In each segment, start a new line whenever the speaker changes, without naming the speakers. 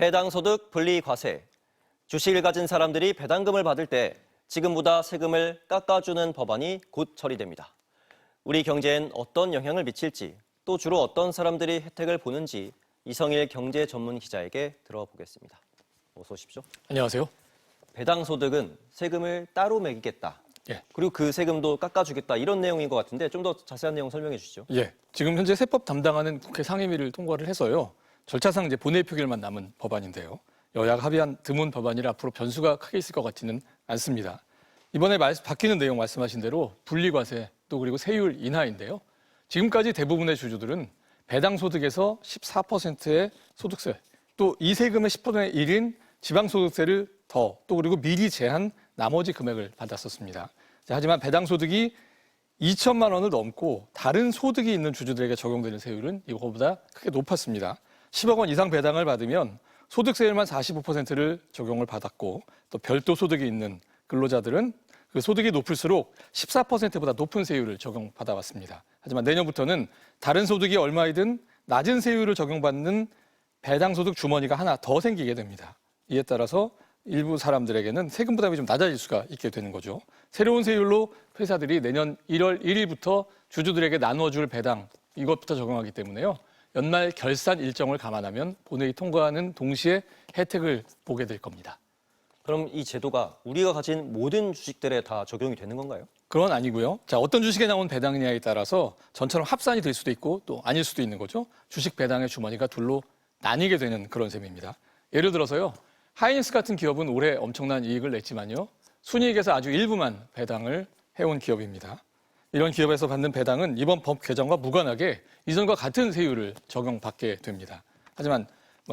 배당소득 분리과세. 주식을 가진 사람들이 배당금을 받을 때 지금보다 세금을 깎아주는 법안이 곧 처리됩니다. 우리 경제엔 어떤 영향을 미칠지, 또 주로 어떤 사람들이 혜택을 보는지 이성일 경제 전문 기자에게 들어보겠습니다. 어서 오십시오.
안녕하세요.
배당소득은 세금을 따로 매기겠다.
예.
그리고 그 세금도 깎아주겠다. 이런 내용인 것 같은데 좀 더 자세한 내용 설명해 주시죠.
예. 지금 현재 세법 담당하는 국회 상임위를 통과를 해서요. 절차상 이제 본회의 표결만 남은 법안인데요. 여야가 합의한 드문 법안이라 앞으로 변수가 크게 있을 것 같지는 않습니다. 이번에 바뀌는 내용 말씀하신 대로 분리과세 또 그리고 세율 인하인데요. 지금까지 대부분의 주주들은 배당소득에서 14%의 소득세, 또 이 세금의 10분의 1인 지방소득세를 또 그리고 미리 제한 나머지 금액을 받았었습니다. 하지만 배당소득이 2천만 원을 넘고 다른 소득이 있는 주주들에게 적용되는 세율은 이거보다 크게 높았습니다. 10억 원 이상 배당을 받으면 소득세율만 45%를 적용을 받았고 또 별도 소득이 있는 근로자들은 그 소득이 높을수록 14%보다 높은 세율을 적용받아왔습니다. 하지만 내년부터는 다른 소득이 얼마이든 낮은 세율을 적용받는 배당소득 주머니가 하나 더 생기게 됩니다. 이에 따라서 일부 사람들에게는 세금 부담이 좀 낮아질 수가 있게 되는 거죠. 새로운 세율로 회사들이 내년 1월 1일부터 주주들에게 나눠줄 배당 이것부터 적용하기 때문에요. 연말 결산 일정을 감안하면 본회의 통과하는 동시에 혜택을 보게 될 겁니다.
그럼 이 제도가 우리가 가진 모든 주식들에 다 적용이 되는 건가요?
그건 아니고요. 자, 어떤 주식에 나온 배당이냐에 따라서 전처럼 합산이 될 수도 있고 또 아닐 수도 있는 거죠. 주식 배당의 주머니가 둘로 나뉘게 되는 그런 셈입니다. 예를 들어서요. 하이닉스 같은 기업은 올해 엄청난 이익을 냈지만요. 순이익에서 아주 일부만 배당을 해온 기업입니다. 이런 기업에서 받는 배당은 이번 법 개정과 무관하게 이전과 같은 세율을 적용받게 됩니다. 하지만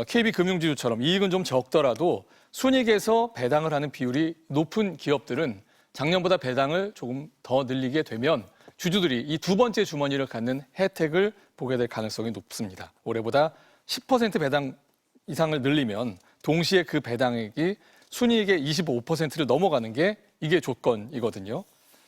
KB금융지주처럼 이익은 좀 적더라도 순이익에서 배당을 하는 비율이 높은 기업들은 작년보다 배당을 조금 더 늘리게 되면 주주들이 이 두 번째 주머니를 갖는 혜택을 보게 될 가능성이 높습니다. 올해보다 10% 배당 이상을 늘리면 동시에 그 배당액이 순이익의 25%를 넘어가는 게 이게 조건이거든요.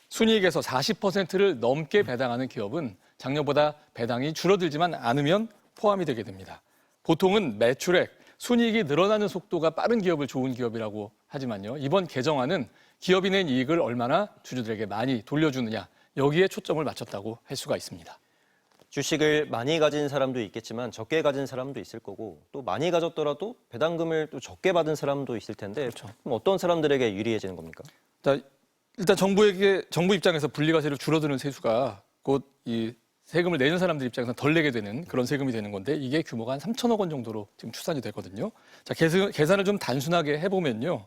순이익에서 40%를 넘게 배당하는 기업은 작년보다 배당이 줄어들지만 않으면 포함이 되게 됩니다. 보통은 매출액, 순이익이 늘어나는 속도가 빠른 기업을 좋은 기업이라고 하지만요. 이번 개정안은 기업이 낸 이익을 얼마나 주주들에게 많이 돌려주느냐 여기에 초점을 맞췄다고 할 수가 있습니다.
주식을 많이 가진 사람도 있겠지만 적게 가진 사람도 있을 거고 또 많이 가졌더라도 배당금을 또 적게 받은 사람도 있을 텐데
그렇죠.
그럼 어떤 사람들에게 유리해지는 겁니까?
자, 일단 정부 입장에서 분리과세를 줄어드는 세수가 곧 이 세금을 내는 사람들 입장에서 덜 내게 되는 그런 세금이 되는 건데 이게 규모가 한 3천억 원 정도로 지금 추산이 되거든요. 자, 계산을 좀 단순하게 해보면요.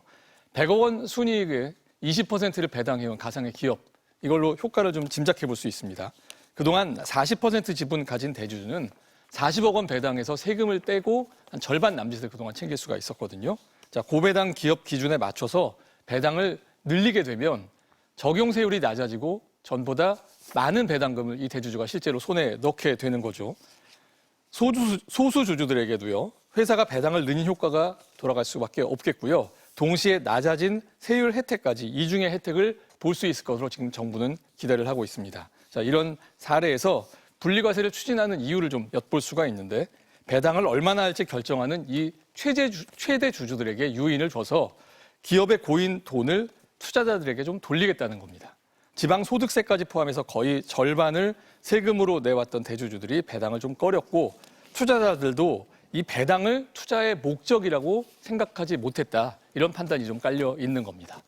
100억 원 순이익의 20%를 배당해온 가상의 기업 이걸로 효과를 좀 짐작해 볼 수 있습니다. 그동안 40% 지분 가진 대주주는 40억 원 배당해서 세금을 떼고 한 절반 남짓을 그동안 챙길 수가 있었거든요. 자, 고배당 기업 기준에 맞춰서 배당을 늘리게 되면 적용세율이 낮아지고 전보다 많은 배당금을 이 대주주가 실제로 손에 넣게 되는 거죠. 소수 주주들에게도요. 회사가 배당을 늘린 효과가 돌아갈 수밖에 없겠고요. 동시에 낮아진 세율 혜택까지 이중의 혜택을 볼 수 있을 것으로 지금 정부는 기대를 하고 있습니다. 자, 이런 사례에서 분리과세를 추진하는 이유를 좀 엿볼 수가 있는데 배당을 얼마나 할지 결정하는 이 최대 주주들에게 유인을 줘서 기업에 고인 돈을 투자자들에게 좀 돌리겠다는 겁니다. 지방소득세까지 포함해서 거의 절반을 세금으로 내왔던 대주주들이 배당을 좀 꺼렸고 투자자들도 이 배당을 투자의 목적이라고 생각하지 못했다. 이런 판단이 좀 깔려 있는 겁니다.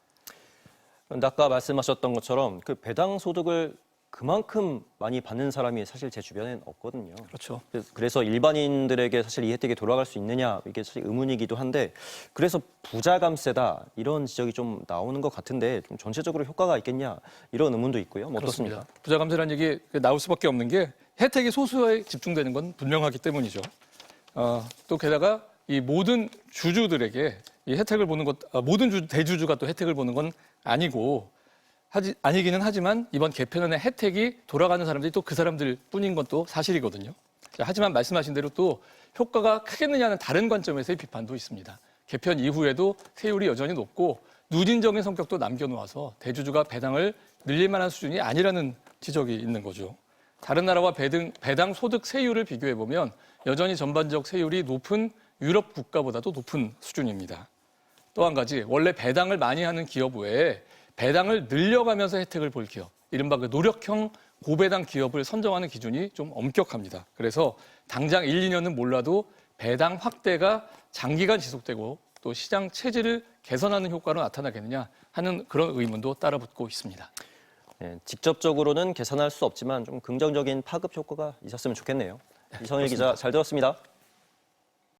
그런데 아까 말씀하셨던 것처럼 그 배당 소득을 그만큼 많이 받는 사람이 사실 제 주변엔 없거든요.
그렇죠.
그래서 일반인들에게 사실 이 혜택이 돌아갈 수 있느냐 이게 사실 의문이기도 한데 그래서 부자감세다 이런 지적이 좀 나오는 것 같은데 좀 전체적으로 효과가 있겠냐 이런 의문도 있고요. 뭐 어떻습니까?
부자감세라는 얘기 나올 수밖에 없는 게 혜택이 소수에 집중되는 건 분명하기 때문이죠. 또 게다가 이 모든 주주들에게 이 혜택을 보는 것, 모든 대주주가 또 혜택을 보는 건 아니기는 하지만 이번 개편안의 혜택이 돌아가는 사람들이 또 그 사람들 뿐인 것도 사실이거든요. 자, 하지만 말씀하신 대로 또 효과가 크겠느냐는 다른 관점에서의 비판도 있습니다. 개편 이후에도 세율이 여전히 높고 누진적인 성격도 남겨놓아서 대주주가 배당을 늘릴 만한 수준이 아니라는 지적이 있는 거죠. 다른 나라와 배당 소득 세율을 비교해보면 여전히 전반적 세율이 높은 유럽 국가보다도 높은 수준입니다. 또 한 가지, 원래 배당을 많이 하는 기업 외에 배당을 늘려가면서 혜택을 볼 기업, 이른바 그 노력형 고배당 기업을 선정하는 기준이 좀 엄격합니다. 그래서 당장 1, 2년은 몰라도 배당 확대가 장기간 지속되고 또 시장 체질을 개선하는 효과로 나타나겠느냐 하는 그런 의문도 따라붙고 있습니다.
네, 직접적으로는 계산할 수 없지만 좀 긍정적인 파급 효과가 있었으면 좋겠네요. 이성일 기자 잘 들었습니다.